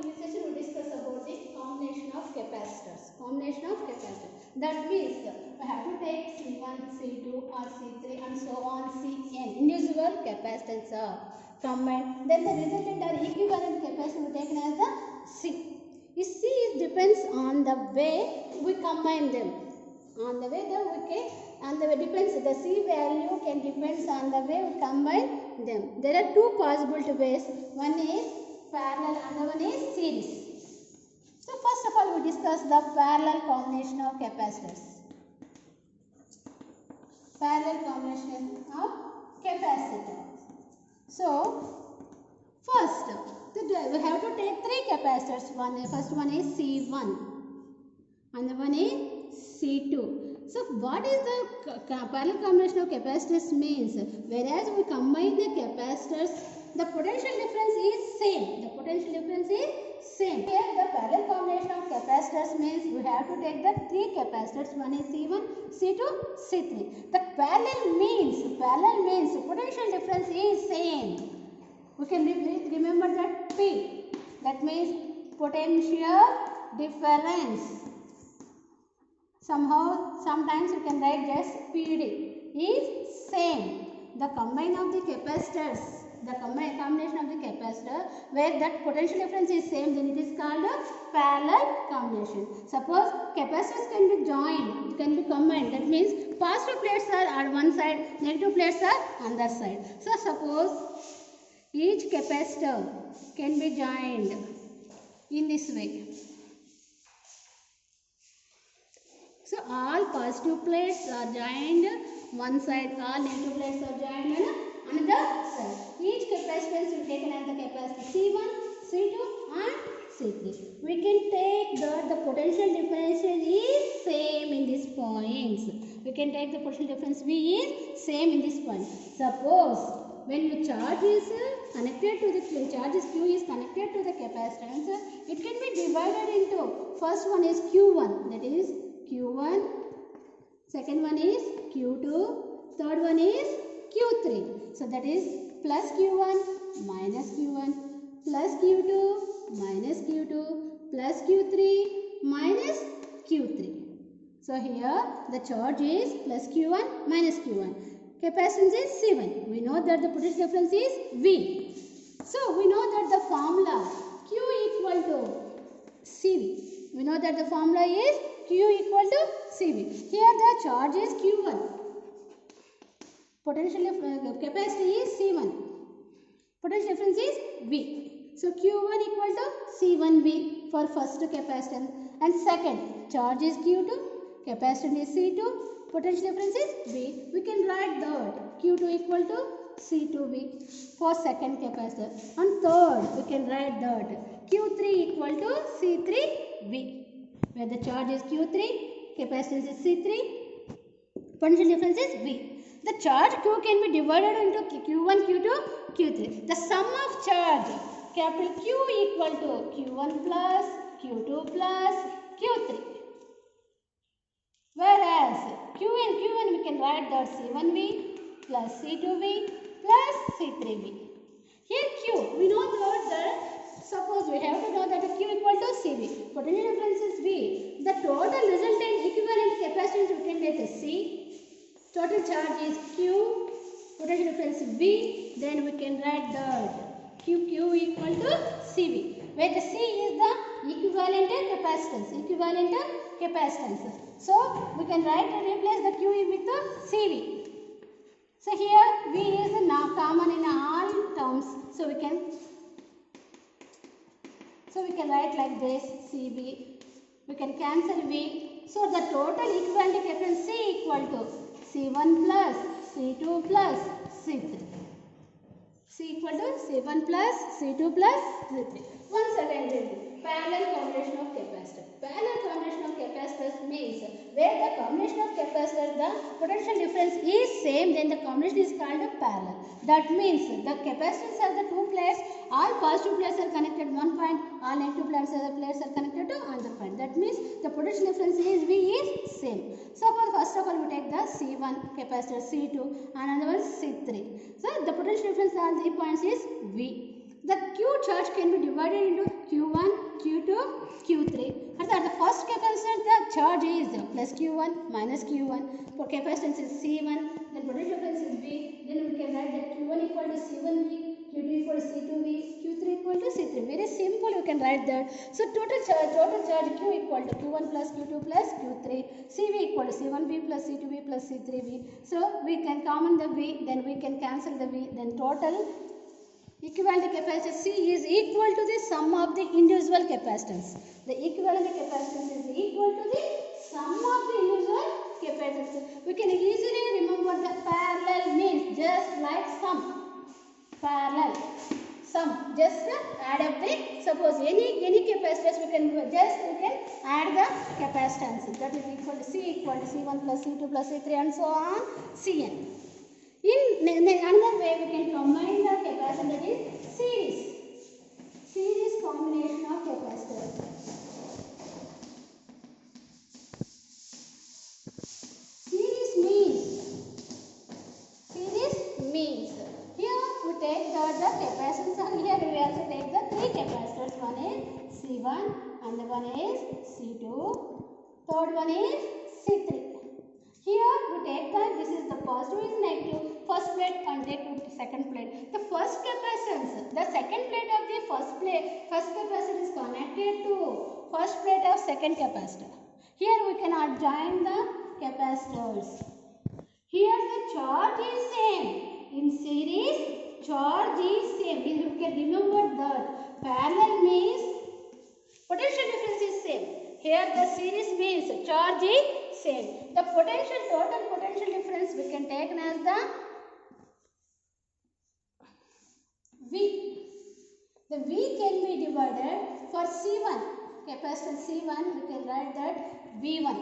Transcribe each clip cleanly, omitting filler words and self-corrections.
this session we discuss about the combination of capacitors. Combination of capacitors. That means we have to take C1, C2 or C3 and so on Cn. Individual capacitance are combined. Then the resultant or equivalent capacitance taken as the C. This C depends on the way we combine them. On the way depends, the C value can depends on the way we combine them. There are two possible ways. One is parallel and the one is series. So first of all we discuss the parallel combination of capacitors. Parallel combination of capacitors. So first we have to take three capacitors. First one is C1 and the one is C2. So what is the parallel combination of capacitors means? Whereas we combine the capacitors, the potential difference is same. The potential difference is same. Here the parallel combination of capacitors means we have to take the three capacitors. One is C1, C2, C3. The parallel means potential difference is same. We can remember that P. That means potential difference. Sometimes you can write just PD is same. The combination of the capacitors, the combination of the capacitor where that potential difference is same, then it is called a parallel combination. Suppose capacitors can be joined, can be combined. That means positive plates are on one side, negative plates are on the other side. So suppose each capacitor can be joined in this way. So all positive plates are joined one side, all negative plates are joined on another side. Each capacitance will be taken as the capacitor C1, C2 and C3. We can take that the potential difference is same in these points. We can take the potential difference V is same in this point. Suppose when the charge is connected to the charges Q is connected to the capacitance, it can be divided into first one is Q1, that is Q1, second one is Q2, third one is Q3. So that is plus Q1 minus Q1 plus Q2 minus Q2 plus Q3 minus Q3. So here the charge is plus Q1 minus Q1. Capacitance is C1. We know that the potential difference is V. So we know that the formula Q equal to CV. We know that the formula is Q equal to CV. Here the charge is Q1. Potential capacity is C1. Potential difference is V. So Q1 equal to C1V for first capacitance. And second, charge is Q2. Capacitance is C2. Potential difference is V. We can write that Q2 equal to C2V for second capacitor. And third, we can write that Q3 equal to C3V. Where the charge is Q3, capacitance is C3, potential difference is V. The charge Q can be divided into Q1, Q2, Q3. The sum of charge, capital Q equal to Q1 plus, Q2 plus, Q3. Whereas Q1 we can write that C1V plus C2V plus C3V. Here Q, we know that suppose we have to know that Q equal to CV. Potential difference is V. The total resultant equivalent capacitance we can take as C. Total charge is Q. Potential difference is V. Then we can write that Q equal to CV. Where the C is the equivalent capacitance. So we can write and replace the Q with the CV. So here V is now common in all terms. So we can write like this CV. We can cancel V. So the total equivalent capacitance C equal to C1 plus C2 plus C3. C equal to C1 plus C2 plus C3. Once again, parallel combination of capacitors. Parallel combination of capacitors means where the combination of capacitors, the potential difference is same, then the combination is called a parallel. That means the capacitors of the two plates, all positive plates are connected one point, all negative plates are connected to another point. That means the potential difference is V is same. Suppose first of all we take the C1 capacitor, C2 and another one C3. So the potential difference at all the points is V. The Q charge can be divided into Q1, Q3. At the first capacitor, the charge is plus Q1 minus Q1. For capacitance is C1. Then potential difference is V. Then we can write that Q1 equal to C1V. Q2 equal to C2V, Q3 equal to C3. Very simple, you can write that. So total charge Q equal to Q1 plus Q2 plus Q3. CV equal to C1V plus C2V plus C3V. So we can common the V, then we can cancel the V. Then total equivalent capacitance C is equal to the sum of the individual capacitance. The equivalent capacitance is equal to the sum of the individual capacitance. We can easily remember the parallel means just like sum. Parallel sum, just add up the, suppose any capacitance we can add the capacitance, that is equal to C equal to C1 plus C2 plus C3 and so on Cn. In another way we can combine the capacitor, that is series combination of capacitors. Series means here we take the capacitance, and here we also take the three capacitors. One is C1, and one is C2, third one is C3. Here we take that this is the positive is negative, first plate and take to second plate. The first capacitance, the second plate of the first capacitor is connected to first plate of second capacitor. Here we cannot join the capacitors. Here the charge is same. In series, charge is same. You can remember that. Parallel means potential difference is same. Here the series means charge is same. The total potential difference we can take as the V. The V can be divided for C1. Capacitance C1, we can write that V1.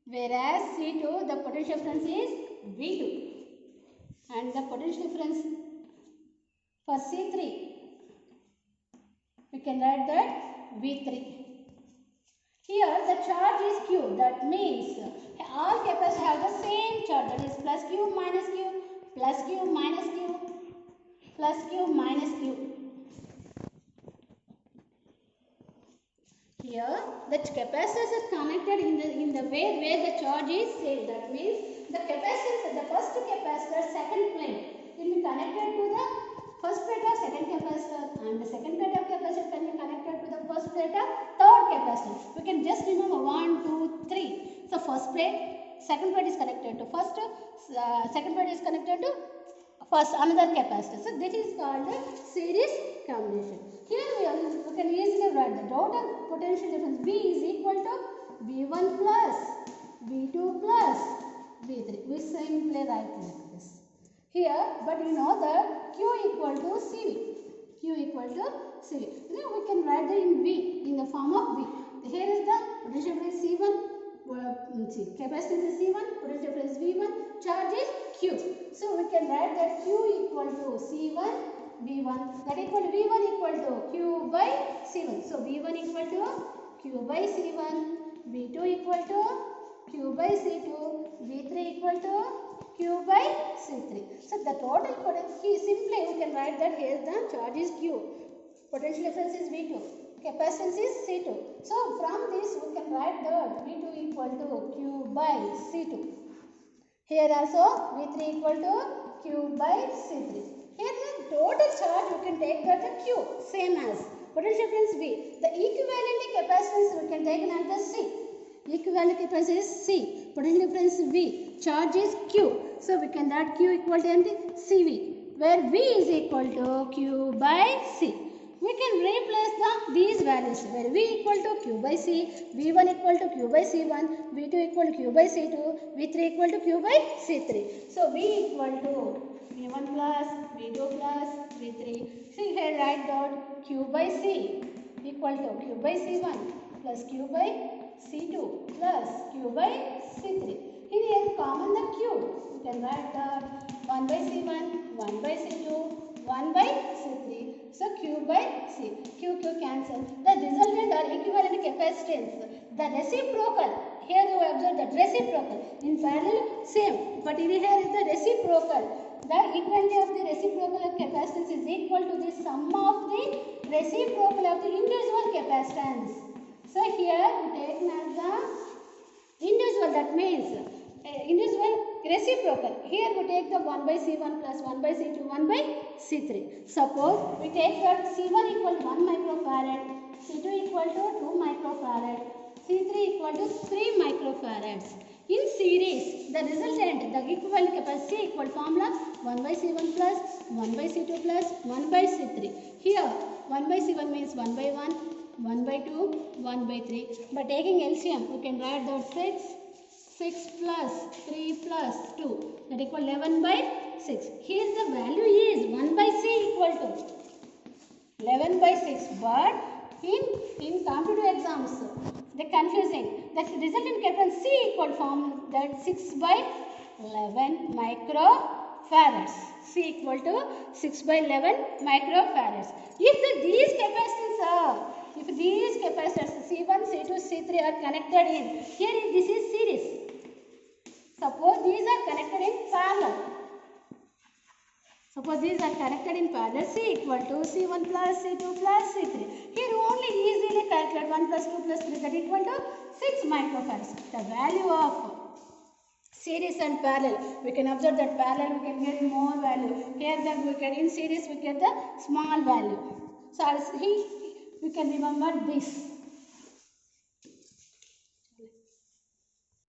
Whereas C2, the potential difference is V2. And the potential difference for C3, we can write that V3. Here the charge is Q, that means all capacitors have the same charge, that is plus Q minus Q, plus Q minus Q, plus Q minus Q. Here the capacitors are connected in the way where the charge is same, that means the capacitance, the first capacitor, second plate will be connected to the first plate of second capacitor, and the second plate of capacitor can be connected to the first plate of third capacitor. We can just remember 1, 2, 3. So first plate, second plate is connected to first, second plate is connected to first another capacitor. So this is called the series combination. Here we can easily write the total potential difference V is equal to V1 plus V2 plus V3. We simply write like this. Here, but you know that Q equal to CV. Q equal to CV. Now we can write the in V, in the form of V. Here is the potential difference C1. Capacitance is C1, potential difference V1, charge is Q. So we can write that Q equal to C1 V1, that equal to V1 equal to Q by C1. So V1 equal to Q by C1, V2 equal to Q by C2, V3 equal to Q by C3. So the total potential, simply we can write that here the charge is Q, potential difference is V2, capacitance is C2. So from this we can write that V2 equal to Q by C2. Here also V3 equal to Q by C3. Here the total charge we can take that the Q, same as potential difference V. The equivalent capacitance we can take as the C. Equivalent capacitance is C, potential difference V, charge is Q. So we can write Q equal to CV, where V is equal to Q by C. We can replace these values, where V equal to Q by C, V1 equal to Q by C1, V2 equal to Q by C2, V3 equal to Q by C3. So V equal to V1 plus V2 plus V3. See here write dot Q by C equal to Q by C1 plus Q by C2 plus Q by C3. Here common the Q. You can write that 1 by C1, 1 by C2, 1 by C3. So Q by C. Q cancel. The resultant or equivalent capacitance. The reciprocal. Here you observe that reciprocal. In parallel same. But in here is the reciprocal. The equality of the reciprocal capacitance is equal to the sum of the reciprocal of the individual capacitance. So here we take as the individual, that means individual reciprocal. Here we take the 1 by C1 plus 1 by C2, 1 by C3. Suppose we take that C1 equal to 1 microfarad, C2 equal to 2 microfarad, C3 equal to 3 microfarads. In series, the resultant, the equivalent capacity equal formula 1 by C1 plus 1 by C2 plus 1 by C3. Here 1 by C1 means 1 by 1, 1 by 2, 1 by 3. By taking LCM, we can write that 6 plus 3 plus 2, that equal 11 by 6. Here the value is 1 by C equal to 11 by 6. But in competitive exams, they confusing. The resultant capacitance C equal form that 6 by 11 microfarads. C equal to 6 by 11 microfarads. If these capacitors C1, C2, C3 are connected in, here this is series. Suppose these are connected in parallel. Suppose these are connected in parallel, C equal to C1 plus C2 plus C3. Here only easily calculate 1 plus 2 plus 3, that equal to 6 microfarads. The value of series and parallel, we can observe that parallel we can get more value. Here that we get in series we get the small value. So we can remember this.